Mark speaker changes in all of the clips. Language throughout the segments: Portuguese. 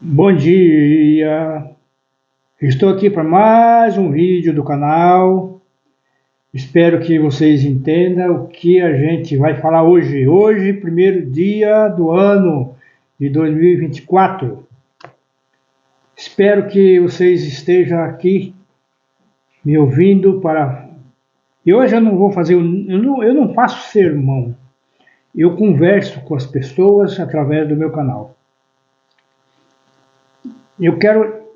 Speaker 1: Bom dia! Estou aqui para mais um vídeo do canal. Espero que vocês entendam o que a gente vai falar hoje. Hoje, primeiro dia do ano de 2024. Espero que vocês estejam aqui me ouvindo para... E hoje eu não vou fazer... Eu não faço sermão. Eu converso com as pessoas através do meu canal. Eu quero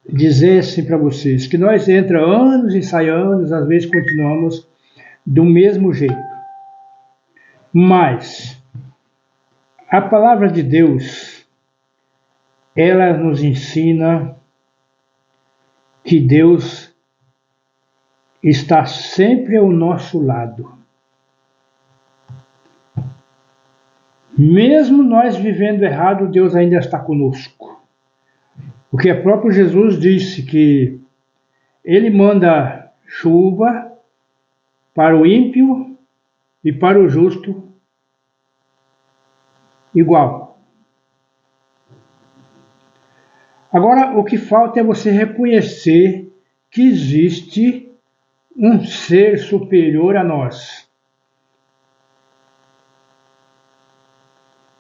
Speaker 1: dizer assim para vocês que nós entra anos e sai anos, às vezes continuamos do mesmo jeito. Mas a palavra de Deus, ela nos ensina que Deus está sempre ao nosso lado. Mesmo nós vivendo errado, Deus ainda está conosco. Porque o próprio Jesus disse que Ele manda chuva para o ímpio e para o justo igual. Agora, o que falta é você reconhecer que existe um ser superior a nós.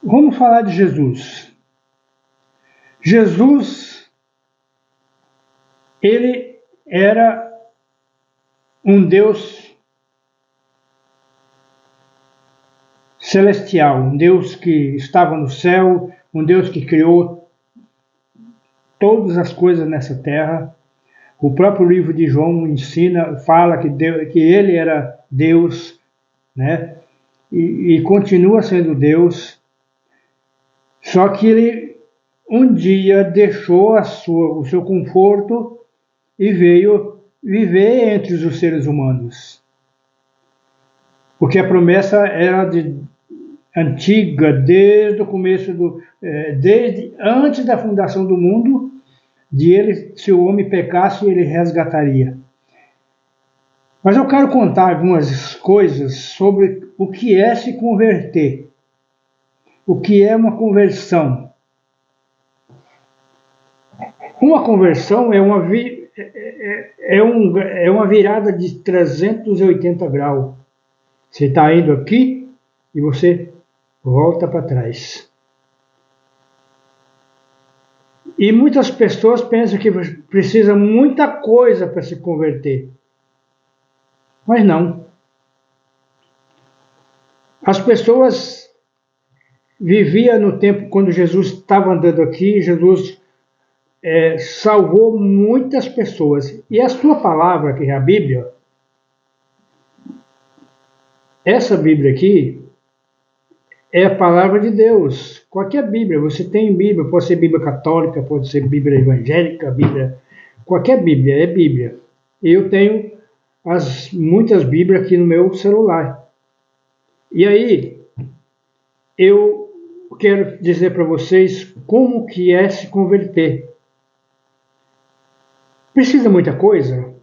Speaker 1: Vamos falar de Jesus. Jesus, ele era um Deus celestial, um Deus que estava no céu, um Deus que criou todas as coisas nessa terra. O próprio livro de João ensina, fala que ele era Deus, né? E continua sendo Deus, só que ele um dia deixou o seu conforto e veio viver entre os seres humanos. Porque a promessa era antiga, desde o começo desde antes da fundação do mundo, de ele, se o homem pecasse, ele resgataria. Mas eu quero contar algumas coisas sobre o que é se converter, o que é uma conversão. Uma conversão é uma virada de 380 graus. Você está indo aqui e você volta para trás. E muitas pessoas pensam que precisa muita coisa para se converter. Mas não. As pessoas viviam no tempo quando Jesus estava andando aqui, Jesus salvou muitas pessoas. E a sua palavra, que é a Bíblia, essa Bíblia aqui, é a palavra de Deus. Qualquer Bíblia, você tem Bíblia, pode ser Bíblia católica, pode ser Bíblia evangélica, qualquer Bíblia é Bíblia. Eu tenho muitas Bíblias aqui no meu celular. E aí, eu quero dizer para vocês como que é se converter. Precisa muita coisa?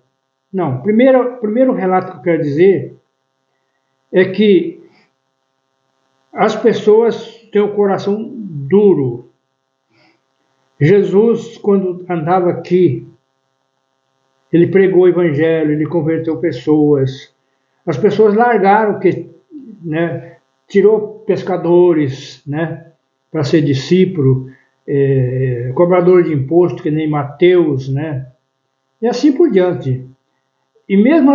Speaker 1: Não. Primeiro relato que eu quero dizer é que as pessoas têm o coração duro. Jesus, quando andava aqui, ele pregou o evangelho, ele converteu pessoas. As pessoas largaram, tirou pescadores, para ser discípulo, cobrador de imposto, que nem Mateus, e assim por diante. E mesmo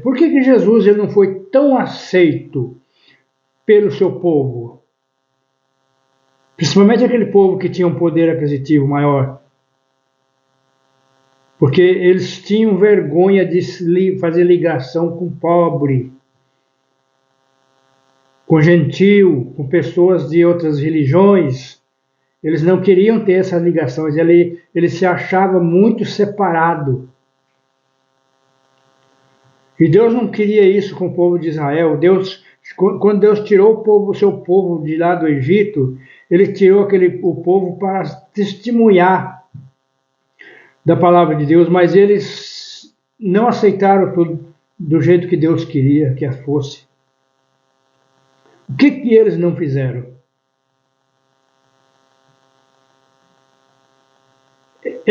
Speaker 1: por que Jesus ele não foi tão aceito pelo seu povo? Principalmente aquele povo que tinha um poder aquisitivo maior. Porque eles tinham vergonha de fazer ligação com pobre, com gentil, com pessoas de outras religiões. Eles não queriam ter essa ligação, ele se achava muito separado. E Deus não queria isso com o povo de Israel. Quando Deus tirou o seu povo de lá do Egito, ele tirou o povo para testemunhar da palavra de Deus, mas eles não aceitaram tudo do jeito que Deus queria que fosse. O que eles não fizeram?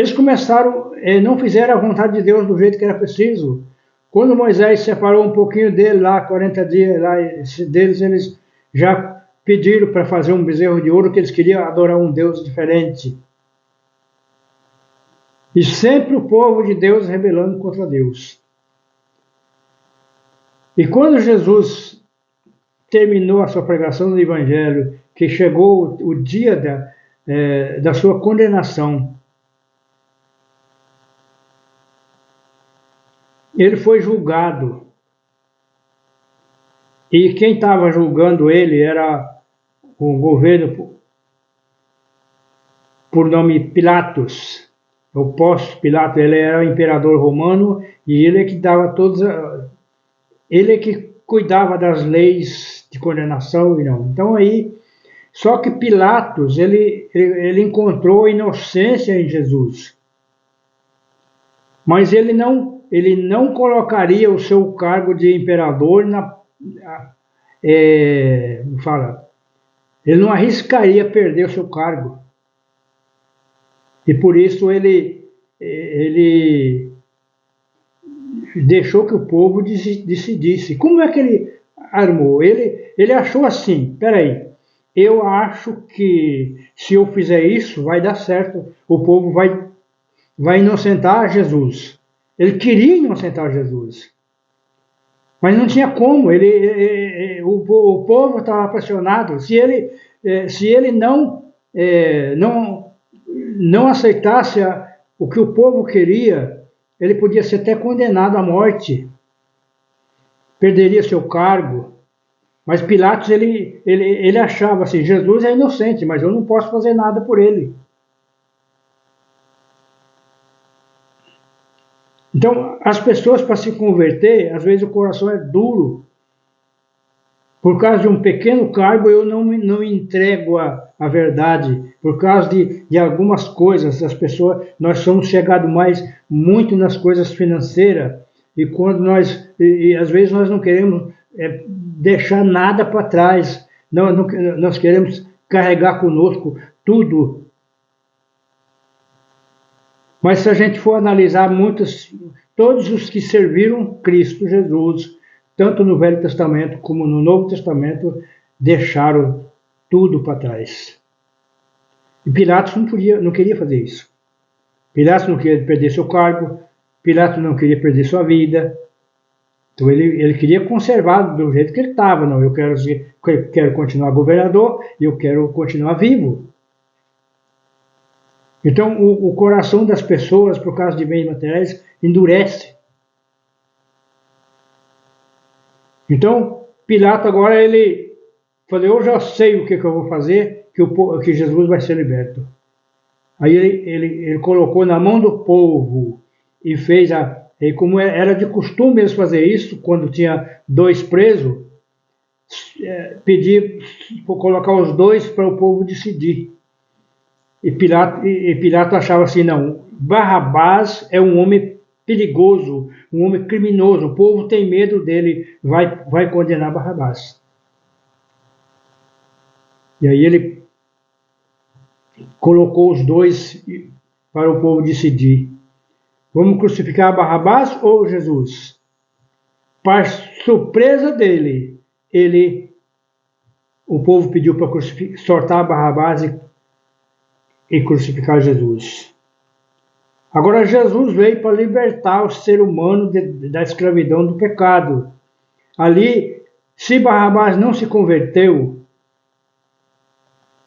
Speaker 1: eles começaram, não fizeram a vontade de Deus do jeito que era preciso. Quando Moisés separou um pouquinho dele lá, 40 dias lá, deles, eles já pediram para fazer um bezerro de ouro, que eles queriam adorar um Deus diferente. E sempre o povo de Deus rebelando contra Deus. E quando Jesus terminou a sua pregação do Evangelho, que chegou o dia da sua condenação, ele foi julgado. E quem estava julgando ele era o governo por nome Pilatos. O Pôncio Pilatos, ele era o imperador romano e ele é que dava ele é que cuidava das leis de condenação e não. Então aí, só que Pilatos, ele encontrou inocência em Jesus. Mas ele não colocaria o seu cargo de imperador ele não arriscaria perder o seu cargo. E por isso ele deixou que o povo decidisse. Como é que ele armou? Ele achou assim, peraí, eu acho que se eu fizer isso, vai dar certo, o povo vai inocentar Jesus. Ele queria inocentar Jesus, mas não tinha como. O povo estava pressionado. Se ele não aceitasse o que o povo queria, ele podia ser até condenado à morte, perderia seu cargo. Mas Pilatos ele achava assim: Jesus é inocente, mas eu não posso fazer nada por ele. Então, as pessoas, para se converter, às vezes o coração é duro. Por causa de um pequeno cargo, eu não entrego a verdade. Por causa de algumas coisas, as pessoas, nós somos chegados muito nas coisas financeiras. E quando às vezes nós não queremos deixar nada para trás. Nós queremos carregar conosco tudo. Mas se a gente for analisar todos os que serviram Cristo Jesus, tanto no Velho Testamento como no Novo Testamento, deixaram tudo para trás. E Pilatos não queria fazer isso. Pilatos não queria perder seu cargo, Pilatos não queria perder sua vida. Então ele queria conservar do jeito que ele estava. Não, eu quero continuar governador e eu quero continuar vivo. Então, o coração das pessoas, por causa de bens materiais, endurece. Então, Pilatos agora, ele falou: eu já sei o que eu vou fazer, que Jesus vai ser liberto. Aí ele colocou na mão do povo e fez e como era de costume eles fazer isso, quando tinha 2 presos, pedir para colocar os 2 para o povo decidir. E Pilatos achava assim: não, Barrabás é um homem perigoso, um homem criminoso, o povo tem medo dele, vai condenar Barrabás. E aí ele colocou os 2 para o povo decidir: vamos crucificar Barrabás ou Jesus? Para surpresa dele, o povo pediu para soltar Barrabás e crucificar Jesus. Agora, Jesus veio para libertar o ser humano da escravidão do pecado. Ali, se Barrabás não se converteu,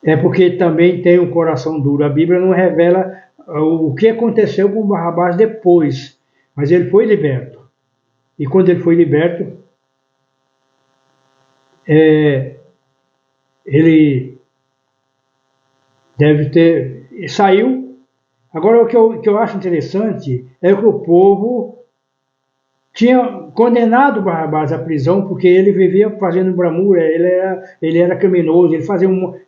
Speaker 1: é porque também tem um coração duro. A Bíblia não revela o que aconteceu com Barrabás depois, mas ele foi liberto. E quando ele foi liberto, ele deve ter saiu. Agora, o que eu acho interessante é que o povo tinha condenado Barrabás à prisão porque ele vivia fazendo bramura, ele era criminoso, ele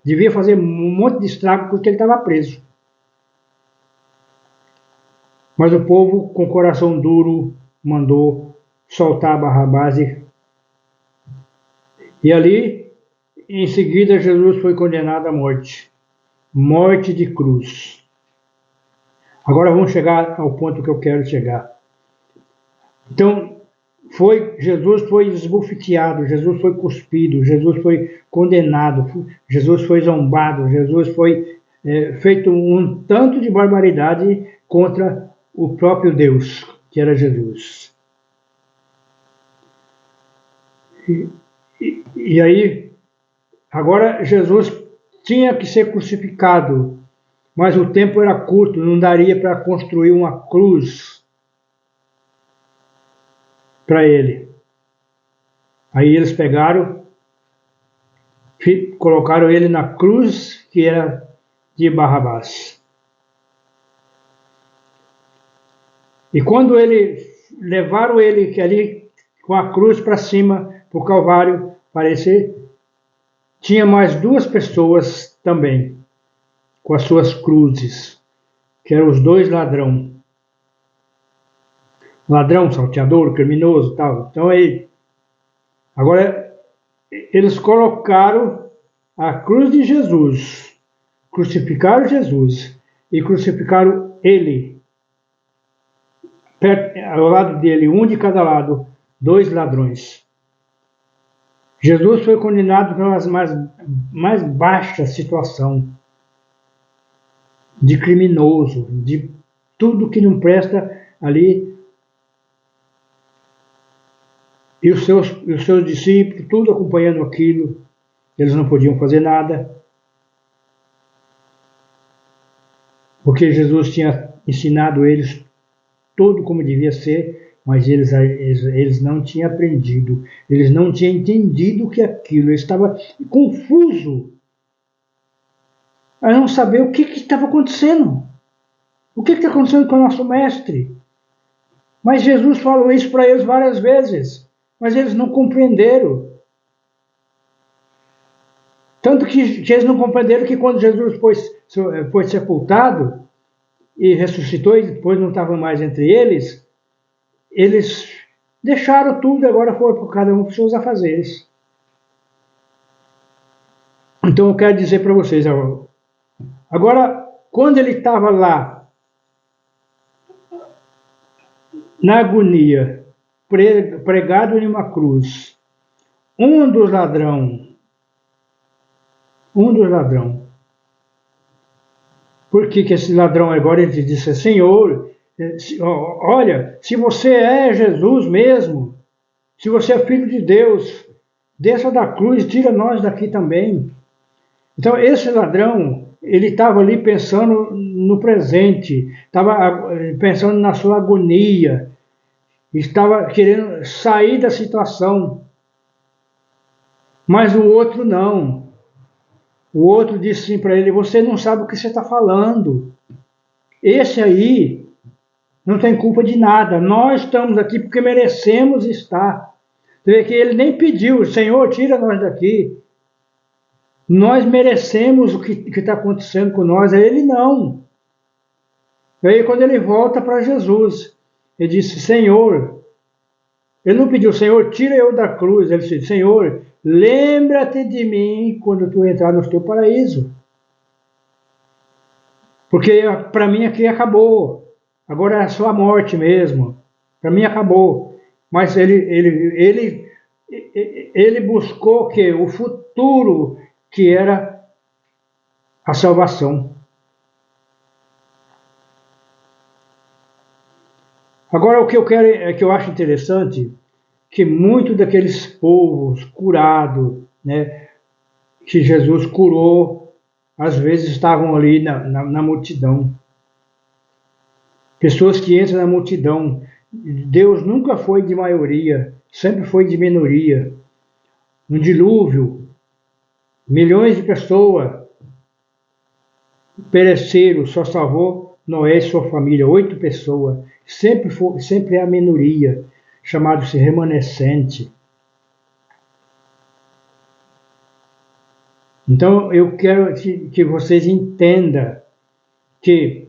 Speaker 1: devia fazer um monte de estrago porque ele estava preso. Mas o povo, com coração duro, mandou soltar Barrabás e ali, em seguida, Jesus foi condenado à morte. Morte de cruz. Agora vamos chegar ao ponto que eu quero chegar. Então, Jesus foi esbofeteado, Jesus foi cuspido, Jesus foi condenado, Jesus foi zombado, Jesus foi feito um tanto de barbaridade contra o próprio Deus, que era Jesus. E aí, agora Jesus tinha que ser crucificado, mas o tempo era curto, não daria para construir uma cruz para ele. Aí eles pegaram, colocaram ele na cruz que era de Barrabás. E quando levaram ele ali com a cruz para cima, para o Calvário, parecia, tinha mais duas pessoas também, com as suas cruzes, que eram os dois ladrões. Ladrão, salteador, criminoso, tal. Então aí, agora eles colocaram a cruz de Jesus, crucificaram Jesus e crucificaram ele, ao lado dele, um de cada lado, dois ladrões. Jesus foi condenado pela mais baixa situação de criminoso, de tudo que não presta ali. E os seus discípulos, tudo acompanhando aquilo, eles não podiam fazer nada, porque Jesus tinha ensinado eles tudo como devia ser, mas eles não tinham aprendido, eles não tinham entendido que aquilo, eles estavam confusos, a não saber o que estava acontecendo, o que está acontecendo com o nosso mestre. Mas Jesus falou isso para eles várias vezes, mas eles não compreenderam. Tanto que eles não compreenderam que quando Jesus foi sepultado e ressuscitou e depois não estava mais entre eles deixaram tudo e agora foram por cada um para os seus afazeres. Então eu quero dizer para vocês, agora, quando ele estava lá, na agonia, pregado em uma cruz, um dos ladrões, por que esse ladrão agora ele disse, Senhor, olha, se você é Jesus mesmo, se você é filho de Deus, desça da cruz, tira nós daqui também. Então esse ladrão, ele estava ali pensando no presente, estava pensando na sua agonia, estava querendo sair da situação. Mas o outro não. O outro disse assim para ele, você não sabe o que você está falando. Esse aí não tem culpa de nada. Nós estamos aqui porque merecemos estar. Você vê que ele nem pediu, Senhor, tira nós daqui. Nós merecemos o que está acontecendo com nós. Ele não. E aí quando ele volta para Jesus, ele disse, Senhor, ele não pediu, Senhor, tira eu da cruz. Ele disse, Senhor, lembra-te de mim quando tu entrar no teu paraíso. Porque para mim aqui acabou. Agora é só a morte mesmo. Para mim acabou. Mas ele buscou o futuro, que era a salvação. Agora o que eu acho interessante, que muitos daqueles povos curados, né, que Jesus curou, às vezes estavam ali na multidão. Pessoas que entram na multidão. Deus nunca foi de maioria, sempre foi de minoria. Um dilúvio, milhões de pessoas pereceram, só salvou Noé e sua família, 8 pessoas. Sempre é a minoria, chamado-se remanescente. Então eu quero que vocês entendam que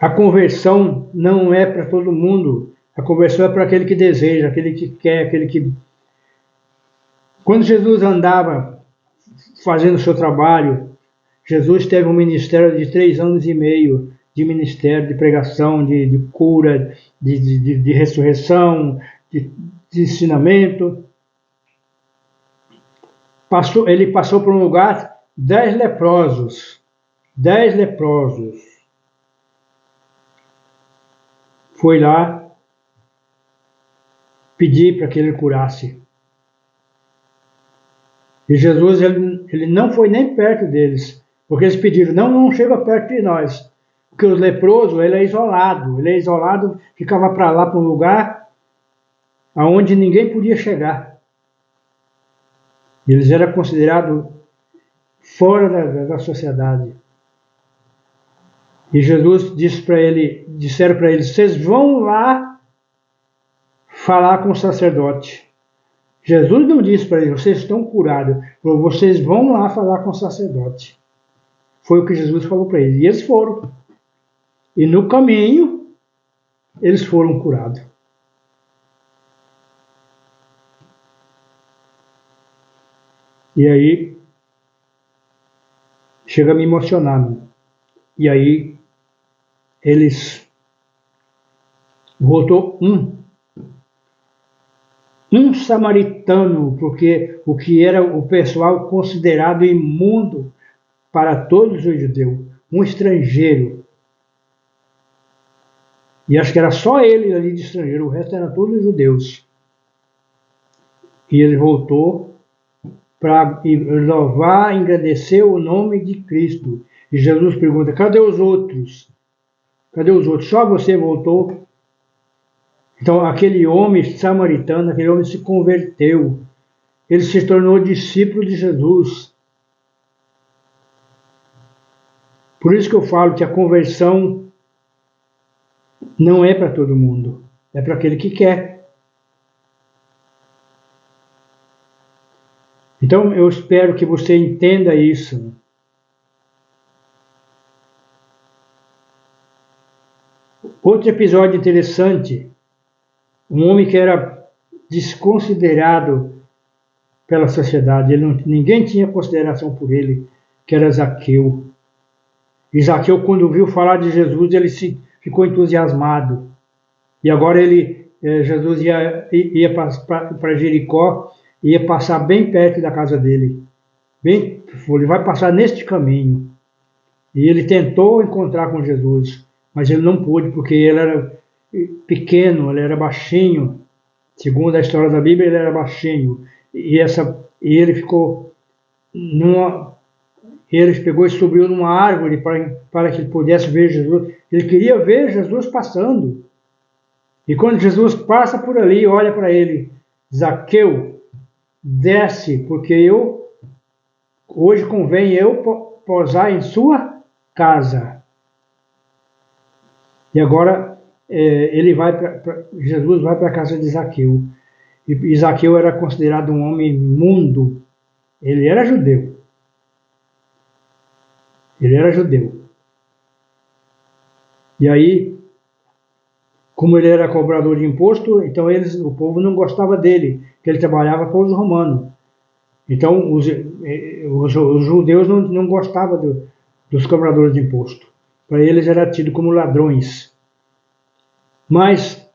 Speaker 1: a conversão não é para todo mundo. A conversão é para aquele que deseja, aquele que quer, aquele que... Quando Jesus andava fazendo o seu trabalho, Jesus teve um ministério de 3 anos e meio de ministério, de pregação, de cura, de ressurreição, de ensinamento. Ele passou por um lugar, 10 leprosos. 10 leprosos. Foi lá pedir para que ele curasse. E Jesus ele não foi nem perto deles, porque eles pediram, não chega perto de nós. Porque o leproso, ele é isolado, ficava para lá, para um lugar aonde ninguém podia chegar. Eles eram considerados fora da sociedade. E Jesus disseram para eles, vocês vão lá falar com o sacerdote. Jesus não disse para eles, vocês estão curados, vocês vão lá falar com o sacerdote. Foi o que Jesus falou para eles. E eles foram. E no caminho, eles foram curados. E aí, chega a me emocionar. E aí, eles voltou um samaritano, porque o que era o pessoal considerado imundo para todos os judeus, um estrangeiro. E acho que era só ele ali de estrangeiro, o resto eram todos judeus. E ele voltou para louvar e agradecer o nome de Cristo. E Jesus pergunta, cadê os outros? Cadê os outros? Só você voltou? Então aquele homem samaritano, aquele homem se converteu. Ele se tornou discípulo de Jesus. Por isso que eu falo que a conversão não é para todo mundo. É para aquele que quer. Então eu espero que você entenda isso. Outro episódio interessante. Um homem que era desconsiderado pela sociedade. Ninguém tinha consideração por ele, que era Zaqueu. E Zaqueu, quando viu falar de Jesus, ele ficou entusiasmado. E agora Jesus ia para Jericó, ia passar bem perto da casa dele. Ele vai passar neste caminho. E ele tentou encontrar com Jesus, mas ele não pôde, porque ele era pequeno, ele era baixinho. Segundo a história da Bíblia, ele era baixinho. E ele ficou ele pegou e subiu numa árvore para que ele pudesse ver Jesus. Ele queria ver Jesus passando. E quando Jesus passa por ali, olha para ele, Zaqueu, desce, porque hoje convém eu posar em sua casa. E agora Jesus vai para a casa de Zaqueu. E Zaqueu era considerado um homem imundo. Ele era judeu. Ele era judeu. E aí, como ele era cobrador de imposto, então o povo não gostava dele, porque ele trabalhava para os romanos. Então os judeus não gostavam dos cobradores de imposto. Para eles era tido como ladrões. Mas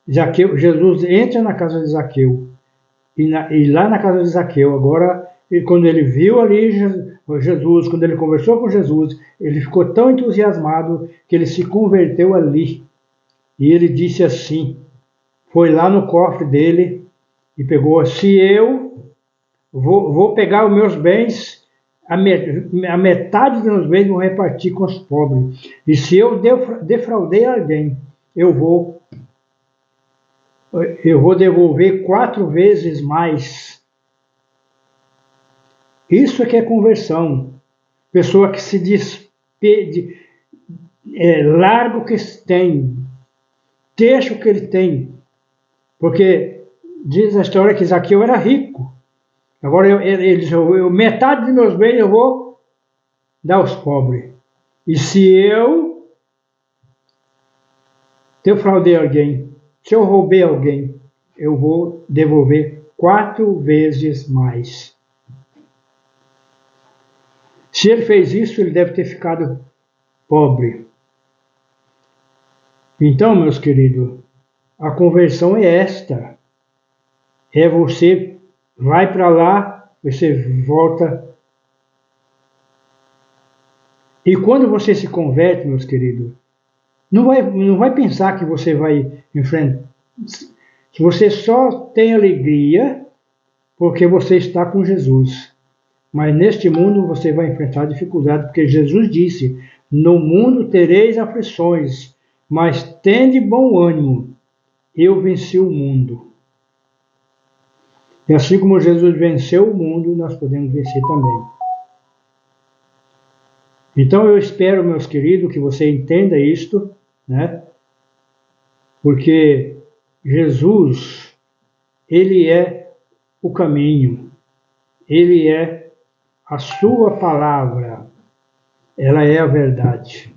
Speaker 1: Jesus entra na casa de Zaqueu. E lá na casa de Zaqueu, agora, quando ele viu ali Jesus, quando ele conversou com Jesus, ele ficou tão entusiasmado que ele se converteu ali. E ele disse assim, foi lá no cofre dele e pegou, se eu vou pegar os meus bens, a metade dos meus bens vou repartir com os pobres. E se eu defraudei alguém, eu vou devolver 4 vezes mais. Isso é que é conversão. Pessoa que se despede, larga o que tem, deixa o que ele tem. Porque diz a história que Zaqueu era rico. Agora ele diz, metade dos meus bens eu vou dar aos pobres. E se eu defraudei alguém, se eu roubei alguém, eu vou devolver 4 vezes mais. Se ele fez isso, ele deve ter ficado pobre. Então, meus queridos, a conversão é esta. É você vai para lá, você volta. E quando você se converte, meus queridos, não vai pensar que você vai enfrentar, que você só tem alegria porque você está com Jesus. Mas neste mundo você vai enfrentar dificuldade, porque Jesus disse: no mundo tereis aflições, mas tende bom ânimo, eu venci o mundo. E assim como Jesus venceu o mundo, nós podemos vencer também. Então eu espero, meus queridos, que você entenda isto, né? Porque Jesus, ele é o caminho, ele é a sua palavra, ela é a verdade.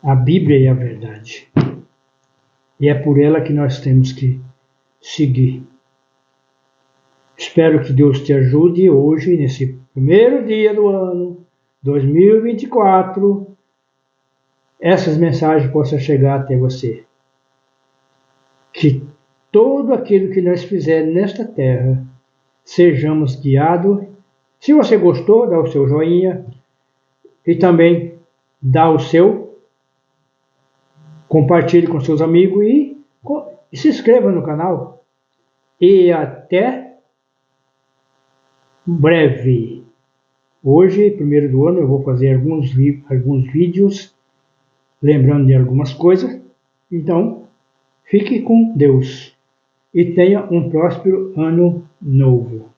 Speaker 1: A Bíblia é a verdade. E é por ela que nós temos que seguir. Espero que Deus te ajude hoje, nesse primeiro dia do ano 2024, essas mensagens possam chegar até você. Que todo aquilo que nós fizermos nesta terra, sejamos guiados. Se você gostou, dá o seu joinha e também dá o seu, compartilhe com seus amigos e se inscreva no canal. E até breve. Hoje, primeiro do ano, eu vou fazer alguns vídeos lembrando de algumas coisas. Então, fique com Deus e tenha um próspero ano novo.